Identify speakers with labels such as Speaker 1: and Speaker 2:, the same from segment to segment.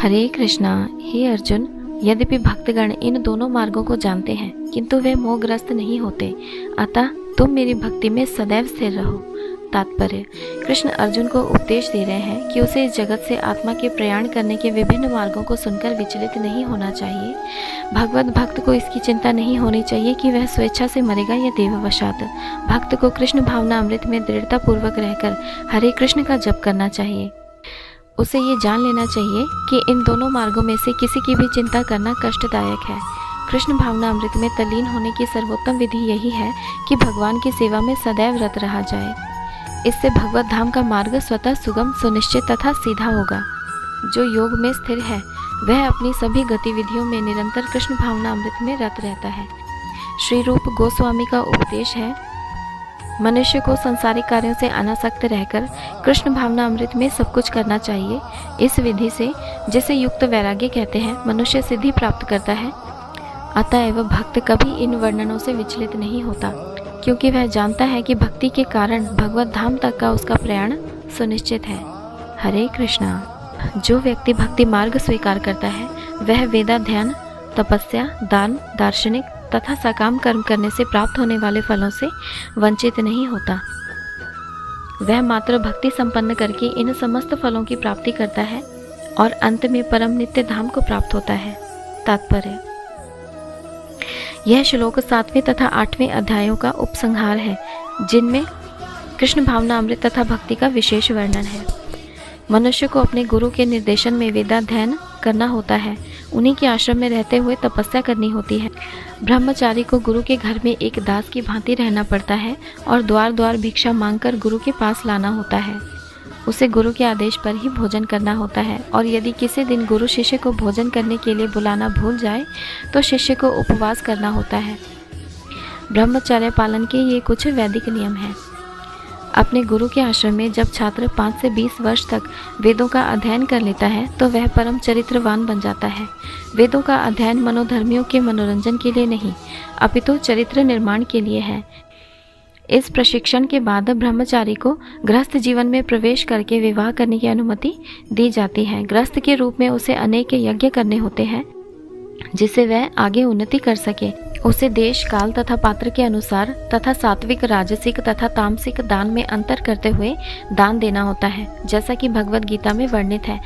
Speaker 1: हरे कृष्णा। हे अर्जुन, यद्यपि भक्तगण इन दोनों मार्गों को जानते हैं किंतु वे मोहग्रस्त नहीं होते, अतः तुम मेरी भक्ति में सदैव स्थिर रहो। तात्पर्य: कृष्ण अर्जुन को उपदेश दे रहे हैं कि उसे इस जगत से आत्मा के प्रयाण करने के विभिन्न मार्गों को सुनकर विचलित नहीं होना चाहिए। भगवत भक्त को इसकी चिंता नहीं होनी चाहिए कि वह स्वेच्छा से मरेगा या देववशात। भक्त को कृष्ण भावना अमृत में दृढ़ता पूर्वक रहकर हरे कृष्ण का जप करना चाहिए। उसे ये जान लेना चाहिए कि इन दोनों मार्गों में से किसी की भी चिंता करना कष्टदायक है। कृष्ण भावना अमृत में तल्लीन होने की सर्वोत्तम विधि यही है कि भगवान की सेवा में सदैव रत रहा जाए। इससे भगवत धाम का मार्ग स्वतः सुगम, सुनिश्चित तथा सीधा होगा। जो योग में स्थिर है वह अपनी सभी गतिविधियों में निरंतर कृष्ण भावना अमृत में रत रहता है। श्री रूप गोस्वामी का उपदेश है, मनुष्य को संसारिक कार्यों से अनासक्त रहकर कृष्ण भावना अमृत में सब कुछ करना चाहिए। इस विधि से, जिसे युक्त वैराग्य कहते हैं, मनुष्य सिद्धि प्राप्त करता है। अतएव भक्त कभी इन वर्णनों से विचलित नहीं होता, क्योंकि वह जानता है कि भक्ति के कारण भगवत धाम तक का उसका प्रयाण सुनिश्चित है। हरे कृष्णा। जो व्यक्ति भक्ति मार्ग स्वीकार करता है वह वेदाध्ययन, तपस्या, दान, दार्शनिक तथा सकाम कर्म करने से प्राप्त होने वाले फलों से वंचित नहीं होता। वह मात्र भक्ति संपन्न करके इन समस्त फलों की प्राप्ति करता है और अंत में परम नित्य धाम को प्राप्त होता है। तात्पर्य: यह श्लोक 7वें तथा 8वें अध्यायों का उपसंहार है, जिनमें कृष्ण भावना अमृत तथा भक्ति का विशेष वर्णन है। मनुष्य को अपने गुरु के निर्देशन में वेदाध्ययन करना होता है, उन्हीं के आश्रम में रहते हुए तपस्या करनी होती है। ब्रह्मचारी को गुरु के घर में एक दास की भांति रहना पड़ता है और द्वार द्वार भिक्षा मांगकर गुरु के पास लाना होता है। उसे गुरु के आदेश पर ही भोजन करना होता है, और यदि किसी दिन गुरु शिष्य को भोजन करने के लिए बुलाना भूल जाए तो शिष्य को उपवास करना होता है। ब्रह्मचर्य पालन के ये कुछ वैदिक नियम हैं। अपने गुरु के आश्रम में जब छात्र 5 से 20 वर्ष तक वेदों का अध्ययन कर लेता है तो वह परम चरित्रवान बन जाता है। वेदों का अध्ययन मनोधर्मियों के मनोरंजन के लिए नहीं, अपितु चरित्र निर्माण के लिए है। इस प्रशिक्षण के बाद ब्रह्मचारी को गृहस्थ जीवन में प्रवेश करके विवाह करने की अनुमति दी जाती है। गृहस्थ के रूप में उसे अनेक यज्ञ करने होते हैं जिससे वह आगे उन्नति कर सके। उसे देश, काल तथा पात्र के अनुसार तथा सात्विक, राजसिक तथा तामसिक दान में अंतर करते हुए दान देना होता है, जैसा कि भगवत गीता में वर्णित है।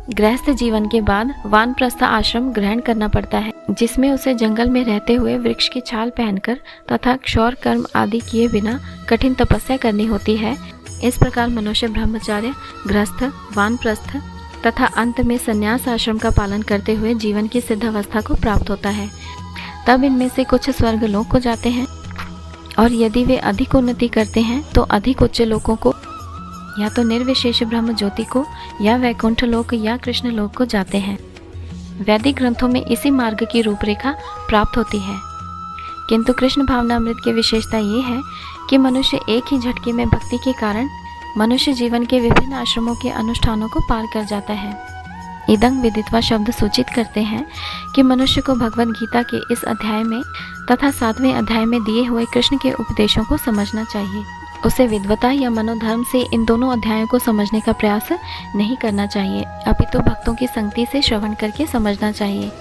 Speaker 1: गृहस्थ जीवन के बाद वानप्रस्थ आश्रम ग्रहण करना पड़ता है, जिसमें उसे जंगल में रहते हुए वृक्ष की छाल पहनकर तथा क्षौर कर्म आदि किए बिना कठिन तपस्या करनी होती है। इस प्रकार मनुष्य ब्रह्मचार्य, गृहस्थ, वानप्रस्थ तथा अंत में संन्यास आश्रम का पालन करते हुए जीवन की सिद्ध अवस्था को प्राप्त होता है। तब इनमें से कुछ स्वर्ग लोक को जाते हैं, और यदि वे अधिक उन्नति करते हैं तो अधिक उच्च लोकों को, या तो निर्विशेष ब्रह्म ज्योति को, या वैकुंठ लोक या कृष्ण लोक को जाते हैं। वैदिक ग्रंथों में इसी मार्ग की रूपरेखा प्राप्त होती है, किंतु कृष्ण भावनामृत की विशेषता ये है कि मनुष्य एक ही झटके में भक्ति के कारण मनुष्य जीवन के विभिन्न आश्रमों के अनुष्ठानों को पार कर जाता है। इदं विदित्वा शब्द सूचित करते हैं कि मनुष्य को भगवत गीता के इस अध्याय में तथा 7वें अध्याय में दिए हुए कृष्ण के उपदेशों को समझना चाहिए। उसे विद्वता या मनोधर्म से इन दोनों अध्यायों को समझने का प्रयास नहीं करना चाहिए, अपितु भक्तों की संगति से श्रवण करके समझना चाहिए।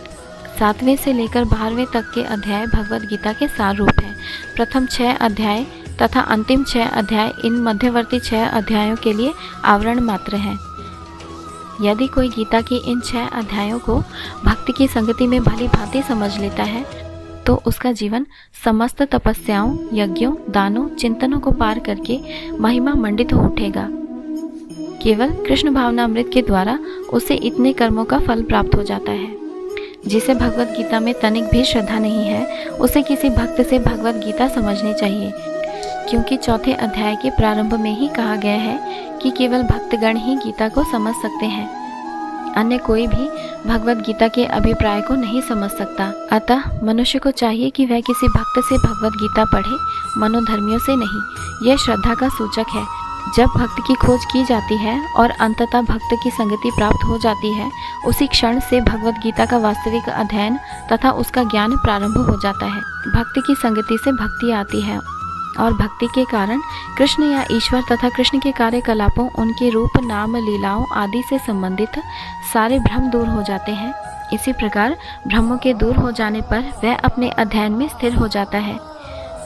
Speaker 1: 7वें से लेकर 12वें तक के अध्याय भगवत गीता के सार रूप है। प्रथम 6 अध्याय तथा अंतिम 6 अध्याय इन मध्यवर्ती 6 अध्यायों के लिए आवरण मात्र हैं। यदि कोई गीता के इन 6 अध्यायों को भक्ति की संगति में भली भांति समझ लेता है तो उसका जीवन समस्त तपस्याओं, यज्ञों, दानों, चिंतनों को पार करके महिमा मंडित हो उठेगा। केवल कृष्ण भावनामृत के द्वारा उसे इतने कर्मों का फल प्राप्त हो जाता है। जिसे भगवत गीता में तनिक भी श्रद्धा नहीं है उसे किसी भक्त से भगवत गीता समझनी चाहिए, क्योंकि 4थे अध्याय के प्रारंभ में ही कहा गया है कि केवल भक्तगण ही गीता को समझ सकते हैं, अन्य कोई भी भगवत गीता के अभिप्राय को नहीं समझ सकता। अतः मनुष्य को चाहिए कि वह किसी भक्त से भगवत गीता पढ़े, मनोधर्मियों से नहीं। यह श्रद्धा का सूचक है। जब भक्त की खोज की जाती है और अंततः भक्त की संगति प्राप्त हो जाती है, उसी क्षण से भगवत गीता का वास्तविक अध्ययन तथा उसका ज्ञान प्रारंभ हो जाता है। भक्त की संगति से भक्ति आती है और भक्ति के कारण कृष्ण या ईश्वर तथा कृष्ण के कार्यकलापों, उनके रूप, नाम, लीलाओं आदि से संबंधित सारे भ्रम दूर हो जाते हैं। इसी प्रकार भ्रमों के दूर हो जाने पर वह अपने अध्ययन में स्थिर हो जाता है।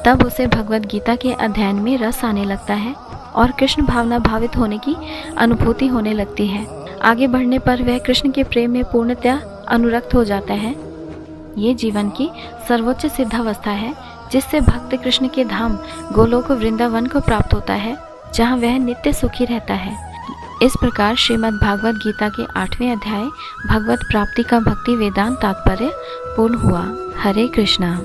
Speaker 1: तब उसे भगवद गीता के अध्ययन में रस आने लगता है और कृष्ण भावना भावित होने की अनुभूति होने लगती है। आगे बढ़ने पर वह कृष्ण के प्रेम में पूर्णतः अनुरक्त हो जाता है। ये जीवन की सर्वोच्च सिद्धावस्था है, जिससे भक्त कृष्ण के धाम गोलोक वृंदावन को प्राप्त होता है, जहाँ वह नित्य सुखी रहता है। इस प्रकार श्रीमद् भागवत गीता के 8वें अध्याय भगवत प्राप्ति का भक्ति वेदांत तात्पर्य पूर्ण हुआ। हरे कृष्णा।